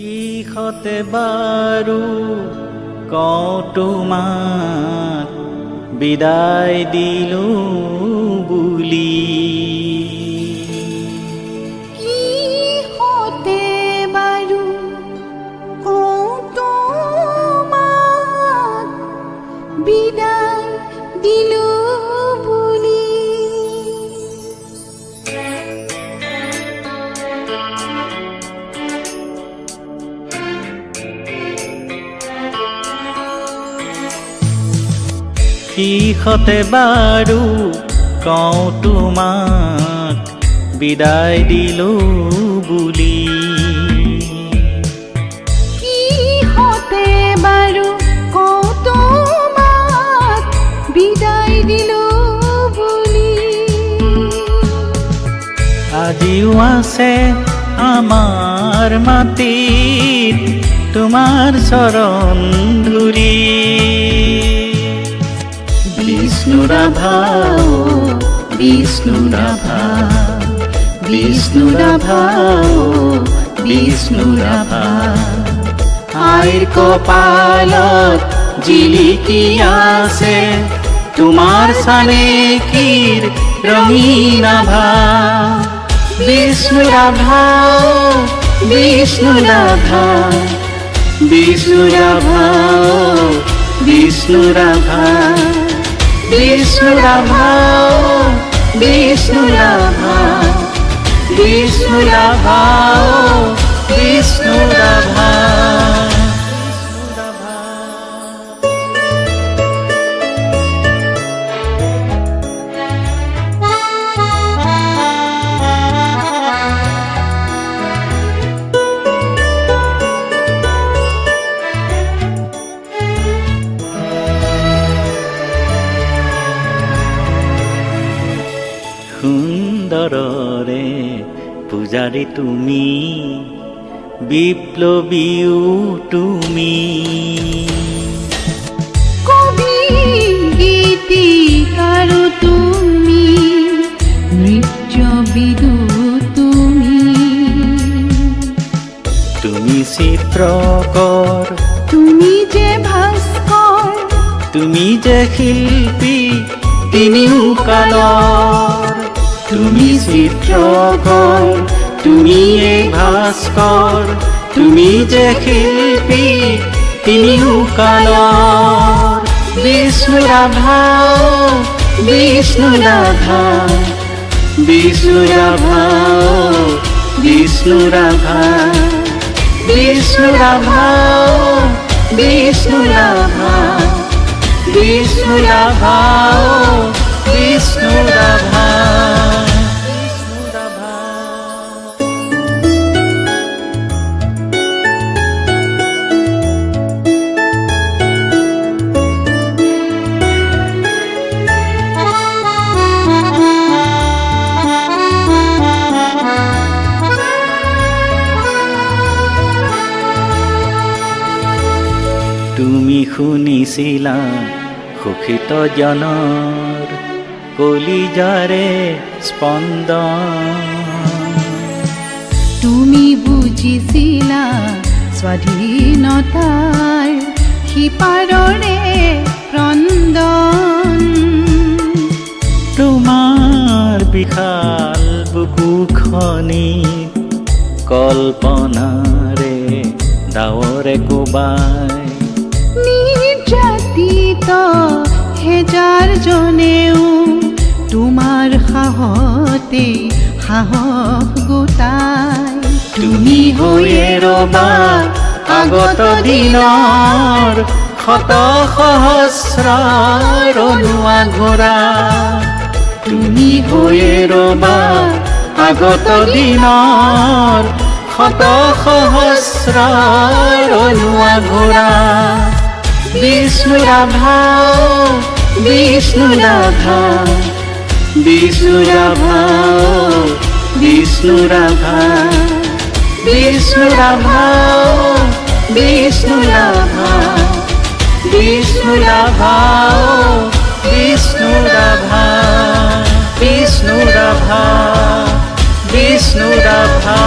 কিষতে বাৰু কওঁ তোমাক বিদায় দিলো বুলি। কিষতে বাৰু কওঁ তোমাক বিদায় দিলো বুলি। কিষতে বাৰু কওঁ তোমাক বিদায় দিলো বুলি। কিষতে বাৰু কওঁ তোমাক বিদায় দিলো বুলি। আজিও আছে আমাৰ মাটিত তোমাৰ চৰণ ধুলি। বিষ্ণু ৰাভা ও বিষ্ণু ৰাভা, বিষ্ণু ৰাভা ও বিষ্ণু ৰাভা, আইৰ কপালত জিলিকি আছে তোমাৰ চানেকিৰ ৰঙীন আভা। বিষ্ণু ৰাভা ও বিষ্ণু ৰাভা, বিষ্ণু ৰাভা ও বিষ্ণু ৰাভা, বিষ্ণু ৰাভা ও বিষ্ণু ৰাভা, বিষ্ণু ৰাভা ও বিষ্ণু ৰাভা। সুন্দৰৰে পূজাৰী তুমি, বিপ্লৱীও তুমি। কবি গীতিকাৰো তুমি, নৃত্যবিদো তুমি। তুমি চিত্ৰকৰ, তুমি যে ভাস্কৰ, তুমি যে শিল্পী তিনিও কালৰ। তুমি চিত্ৰকৰ, তুমি ভাস্কৰ, তুমি যে শিল্পী তিনিও কালৰ। বিষ্ণু ৰাভা ও বিষ্ণু ৰাভা, বিষ্ণু ৰাভা ও বিষ্ণু ৰাভা, বিষ্ণু ৰাভা ও বিষ্ণু ৰাভা, বিষ্ণু ৰাভা ও বিষ্ণু ৰাভা। তুমি শুনিছিলা সুখিত জনৰ কলিজাৰে স্পন্দন। তুমি বুজিছিলা স্বাধীনতাৰ সিপাৰৰে ক্ৰন্দন। তোমাৰ বিশাল বুকুখনিত কল্পনাৰে ডাৱৰে কোবাই। নিৰ্যাতিত হেজাৰ জনেও তোমাৰ সাহতে সাহস গোটাই। তুমি হৈয়ে ৰবা আগত দিনৰ শত সহস্ৰ ৰণুৱা ঘোঁৰা। তুমি হৈয়ে ৰবা আগত দিনৰ শত সহস্ৰ ৰণুৱা ঘোঁৰা। বিষ্ণু ৰাভা ও বিষ্ণু ৰাভা, বিষ্ণু ৰাভা ও বিষ্ণু ৰাভা, বিষ্ণু ৰাভা ও বিষ্ণু ৰাভা, বিষ্ণু ৰাভা ও বিষ্ণু ৰাভা, বিষ্ণু ৰাভা, বিষ্ণু ৰাভা।